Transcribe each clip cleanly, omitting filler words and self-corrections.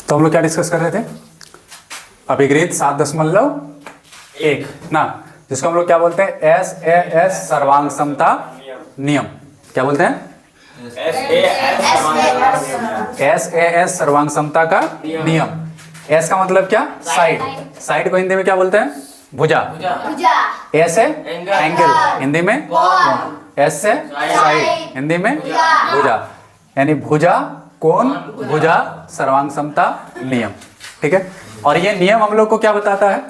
तो हम लोग क्या डिस्कस कर रहे थे? अभिगृहित 7.1 ना, जिसको हम लोग क्या बोलते हैं? SAS सर्वांग समता नियम। क्या बोलते हैं? SAS सर्वांग समता का नियम। एस का मतलब क्या? साइड। साइड को हिंदी में क्या बोलते हैं? भुजा। एस है एंगल, हिंदी में कोण। एस से साइड, हिंदी में भुजा। यानी भुजा, कोण, भुजा, सर्वांग समता नियम। ठीक है। और ये नियम हम लोग को क्या बताता है?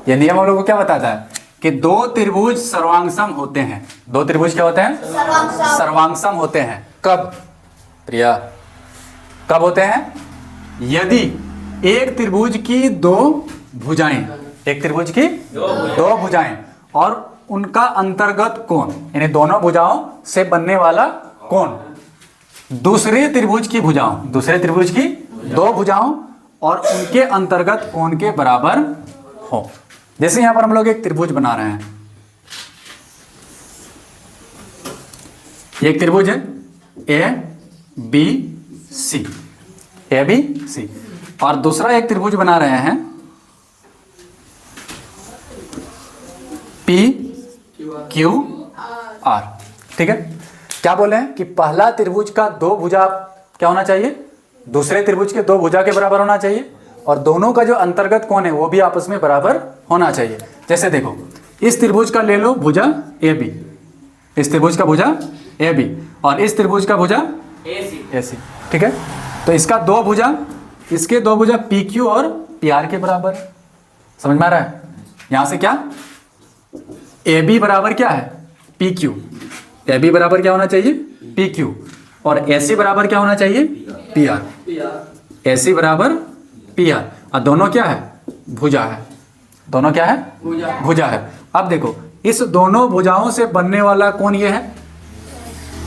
ये नियम हम लोग को क्या बताता है कि दो त्रिभुज सर्वांगसम होते हैं। दो त्रिभुज क्या होते हैं? सर्वांगसम होते हैं। कब प्रिया? कब होते हैं? यदि एक त्रिभुज की दो भुजाएं, एक त्रिभुज की दो भुजाएं और उनका अंतर्गत कोण, यानी दोनों भुजाओं से बनने वाला कोण दूसरे त्रिभुज की भुजाओं, दूसरे त्रिभुज की दो भुजाओं और उनके अंतर्गत कोण के बराबर हो। जैसे यहां पर हम लोग एक त्रिभुज बना रहे हैं। एक त्रिभुज है ABC, ABC, और दूसरा एक त्रिभुज बना रहे हैं PQR। ठीक है। क्या बोले हैं कि पहला त्रिभुज का दो भुजा क्या होना चाहिए? दूसरे त्रिभुज के दो भुजा के बराबर होना चाहिए, और दोनों का जो अंतर्गत कोण है वो भी आपस में बराबर होना चाहिए। जैसे देखो, इस त्रिभुज का ले लो भुजा AB, इस त्रिभुज का भुजा AB और इस त्रिभुज का भुजा AC। ठीक है। तो इसका दो भुजा, इसके दो भुजा PQ और PR के बराबर। समझ में आ रहा है? यहां से क्या AB बराबर क्या है? PQ। AB बराबर क्या होना चाहिए? PQ। और AC बराबर क्या होना चाहिए? PR। AC बराबर PR, और दोनों क्या है? भुजा है। दोनों क्या है? भुजा है। अब देखो, इस दोनों भुजाओं से बनने वाला कोण ये है,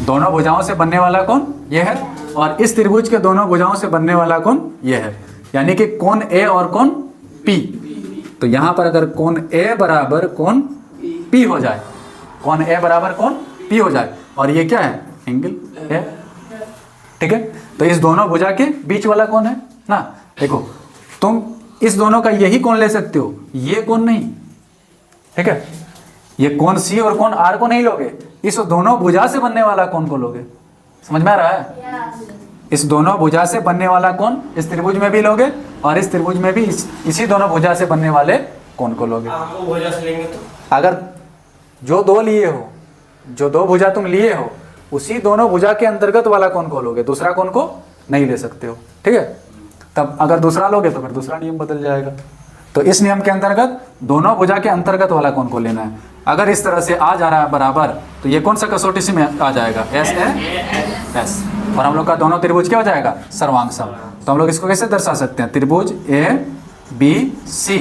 दोनों भुजाओं से बनने वाला कोण ये है, और इस त्रिभुज के दोनों भुजाओं से बनने वाला कोण ये है, यानी कि कोण A और कोण P। तो यहां पर अगर कोण A बराबर कोण P हो जाए, कोण A बराबर कोण P हो जाए, और ये क्या है? एंगल है। ठीक है। तो इस दोनों भुजा के बीच वाला कोण है ना। देखो, तुम इस दोनों का यही कोण ले सकते हो, ये कोण नहीं। ठीक है। ये कोण C और कोण R को नहीं लोगे, इस दोनों भुजा से बनने वाला कोण को लोगे। समझ में आ रहा है? इस दोनों भुजा से बनने वाला कोण इस त्रिभुज में भी लोगे, और इस त्रिभुज में भी इसी दोनों भुजा से बनने वाले कोण को लोगे। भुजा से लेंगे तो अगर जो दो लिए हो, जो दो भुजा तुम लिए हो, उसी दोनों भुजा के अंतर्गत वाला कोण को लोगे, दूसरा कोण को नहीं ले सकते हो। ठीक है। तब अगर दूसरा लोगे तो फिर दूसरा नियम बदल जाएगा। तो इस नियम के अंतर्गत दोनों भुजा के अंतर्गत वाला कोण को लेना है। अगर इस तरह से आ जा रहा है बराबर, तो ये कौन सा कसौटी से में आ जाएगा? SAS। और हम लोग का दोनों त्रिभुज क्या हो जाएगा? सर्वांगसम। तो हम लोग इसको कैसे दर्शा सकते हैं? त्रिभुज ABC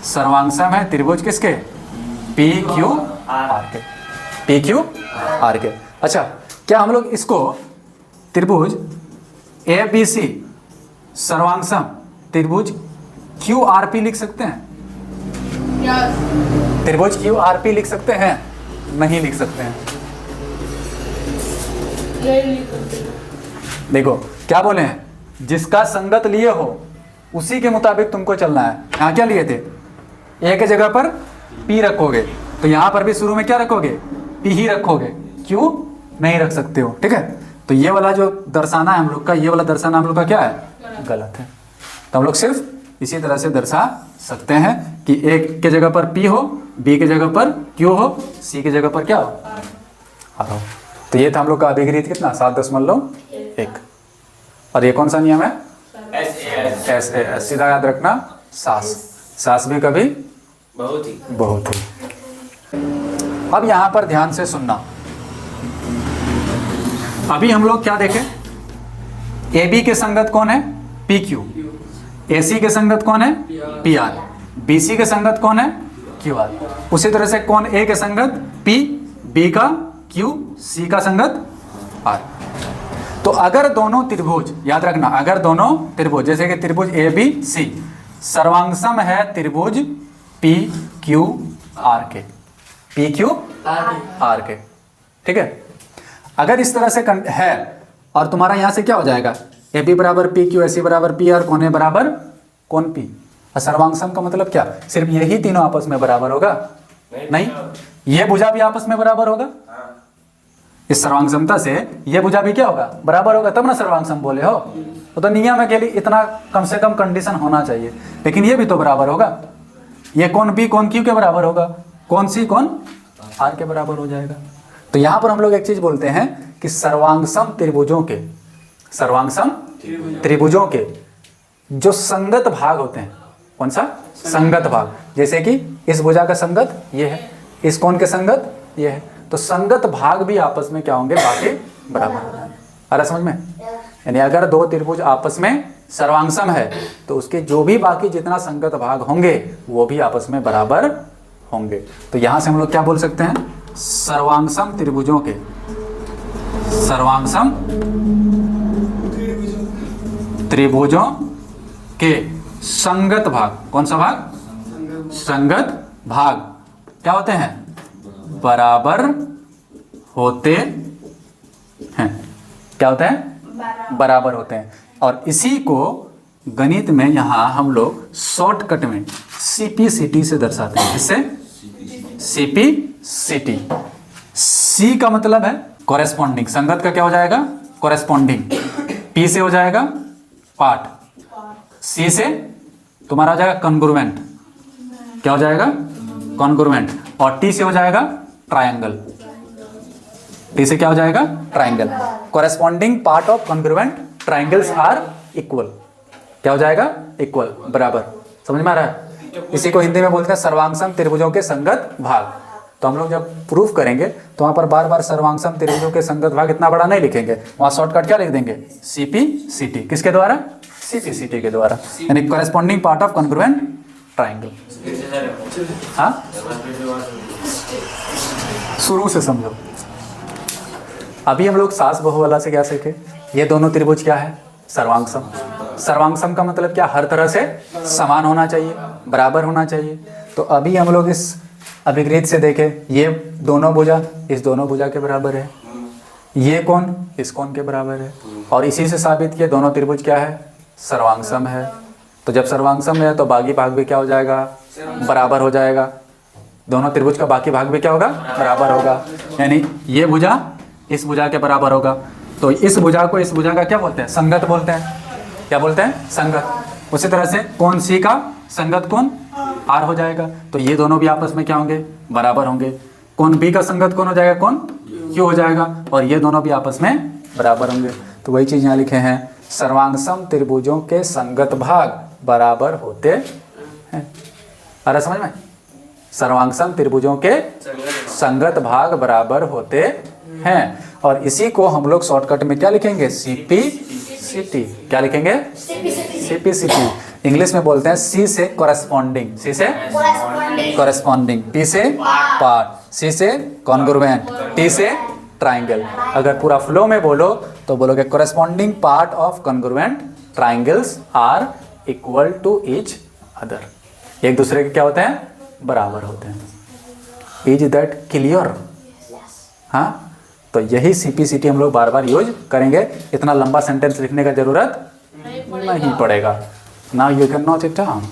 सर्वांगसम है त्रिभुज किसके? PQR के। PQR के। अच्छा, क्या हम लोग इसको त्रिभुज ABC सर्वांगसम त्रिभुज QRP लिख सकते हैं? त्रिभुज QRP लिख सकते हैं? नहीं लिख सकते हैं। देखो क्या बोले हैं, जिसका संगत लिए हो उसी के मुताबिक तुमको चलना है। यहाँ क्या लिए थे? A के जगह पर P रखोगे, तो यहाँ पर भी शुरू में क्या रखोगे? P ही रखोगे। Q नहीं रख सकते हो। ठीक है। तो ये वाला जो दर्शाना है हम लोग का, ये वाला दर्शाना हम लोग का क्या है? गलत है। तो हम लोग सिर्फ इसी तरह से दर्शा सकते हैं कि A के जगह पर P हो, B के जगह पर Q हो, C के जगह पर क्या हो? R हो। तो ये था हम लोग का अभिगृहित कितना? 7.1। और ये कौन सा नियम है? SAS। सीधा याद रखना, सास भी कभी बहुत ही। अब यहां पर ध्यान से सुनना। अभी हम लोग क्या देखें? AB के संगत कौन है? PQ। AC के संगत कौन है? PR। BC के संगत कौन है? QR। उसी तरह से कौन A के संगत P, B का Q, C का संगत R। तो अगर दोनों त्रिभुज, याद रखना, अगर दोनों त्रिभुज जैसे कि त्रिभुज ABC सर्वांगसम है त्रिभुज PQR के, PQR के। ठीक है। अगर इस तरह से है और तुम्हारा यहां से क्या हो जाएगा? ए बी बराबर पी क्यू, ए सी बराबर पी आर, कौन ए बराबर कौन पी। और सर्वांग का मतलब क्या, सिर्फ यही तीनों आपस में बराबर होगा? नहीं, ये भुजा भी आपस में बराबर होगा। इस सर्वांग समता से ये भुजा भी क्या होगा, बराबर होगा, तब ना सर्वांग सम बोले हो। तो नियम के लिए इतना कम से कम कंडीशन होना चाहिए, लेकिन ये भी तो बराबर होगा। ये कौन बी कौन क्यू के बराबर होगा, कौन सी कौन आर के बराबर हो जाएगा। तो यहां पर हम लोग एक चीज बोलते हैं कि सर्वांगसम त्रिभुजों के, सर्वांगसम त्रिभुजों के जो संगत भाग होते हैं, कौन सा संगत भाग, जैसे कि इस भुजा का संगत ये है, इस कोण के संगत ये है, तो संगत भाग भी आपस में क्या होंगे, बाकी बराबर हो जाएंगे। आ रहा समझ में? यानी अगर दो त्रिभुज आपस में सर्वांगसम है तो उसके जो भी बाकी जितना संगत भाग होंगे वो भी आपस में बराबर होंगे। तो यहां से हम लोग क्या बोल सकते हैं, सर्वांगसम त्रिभुजों के, सर्वांगसम त्रिभुजों के संगत भाग, कौन सा भाग, संगत भाग क्या होते हैं, बराबर होते हैं। क्या होते हैं, बराबर होते हैं। और इसी को गणित में यहां हम लोग शॉर्टकट में CP/CT से दर्शाते हैं। इससे CP/CT, C का मतलब है कॉरेस्पॉन्डिंग, संगत का क्या हो जाएगा, कॉरेस्पॉन्डिंग। P से हो जाएगा पार्ट, C से तुम्हारा हो जाएगा कॉन्ग्रुएंट, क्या हो जाएगा, कॉन्ग्रुएंट। और T से हो जाएगा ट्रायंगल, T से क्या हो जाएगा, triangle. Corresponding part of congruent triangles are equal, क्या हो जाएगा, इक्वल, बराबर। समझ में आ रहा है? इसी को हिंदी में बोलते हैं सर्वांगसम त्रिभुजों के संगत भाग। तो हम लोग जब प्रूफ करेंगे तो वहां पर बार बार सर्वांगसम त्रिभुजों के संगत भाग इतना बड़ा नहीं लिखेंगे, वहां शॉर्टकट क्या लिख देंगे, CP/CT। किसके द्वारा, CP/CT के द्वारा, यानी corresponding part of congruent triangle. हाँ, शुरू से समझो। अभी हम लोग सास बहू वाला से क्या सीखे, ये दोनों त्रिभुज क्या है, सर्वांगसम। सर्वांगसम का मतलब क्या, हर तरह से समान होना चाहिए, बराबर होना चाहिए। तो अभी हम लोग इस अभिगृहित से देखें, ये दोनों भुजा इस दोनों भुजा के बराबर है, ये कोण इस कोण के बराबर है, और इसी से साबित किया दोनों त्रिभुज क्या है, सर्वांगसम है। तो जब सर्वांगसम है तो बाकी भाग भी क्या हो जाएगा, बराबर हो जाएगा। दोनों त्रिभुज का बाकी भाग भी क्या होगा, बराबर होगा। यानी ये भुजा इस भुजा के बराबर होगा। तो इस भुजा को इस भुजा का क्या बोलते हैं, संगत बोलते हैं। क्या बोलते हैं, संगत। उसी तरह से कोण C का संगत कोण R हो जाएगा। तो ये दोनों भी आपस में क्या होंगे, बराबर होंगे। कोण B का संगत कौन हो जाएगा, कोण Q हो जाएगा, और ये दोनों भी आपस में बराबर होंगे। तो वही चीज यहाँ लिखे हैं, सर्वांगसम त्रिभुजों के संगत भाग बराबर होते हैं। अरे समझ में, सर्वांगसम त्रिभुजों के संगत भाग बराबर होते हैं। और इसी को हम लोग शॉर्टकट में क्या लिखेंगे, CP/CT। क्या लिखेंगे, CP/CT। इंग्लिश में बोलते हैं C से कॉरेस्पॉन्डिंग, C से कॉरेस्पॉन्डिंग, P से पार्ट, C से कॉन्ग्रुएंट, T से ट्राइंगल। अगर पूरा फ्लो में बोलो तो बोलोगे corresponding part of congruent triangles are equal to each other. एक दूसरे के क्या होते हैं, बराबर होते हैं। Is that clear? हाँ, तो यही CP/CT हम लोग बार बार यूज करेंगे। इतना लंबा सेंटेंस लिखने का जरूरत नहीं पड़ेगा। Now you can note it down.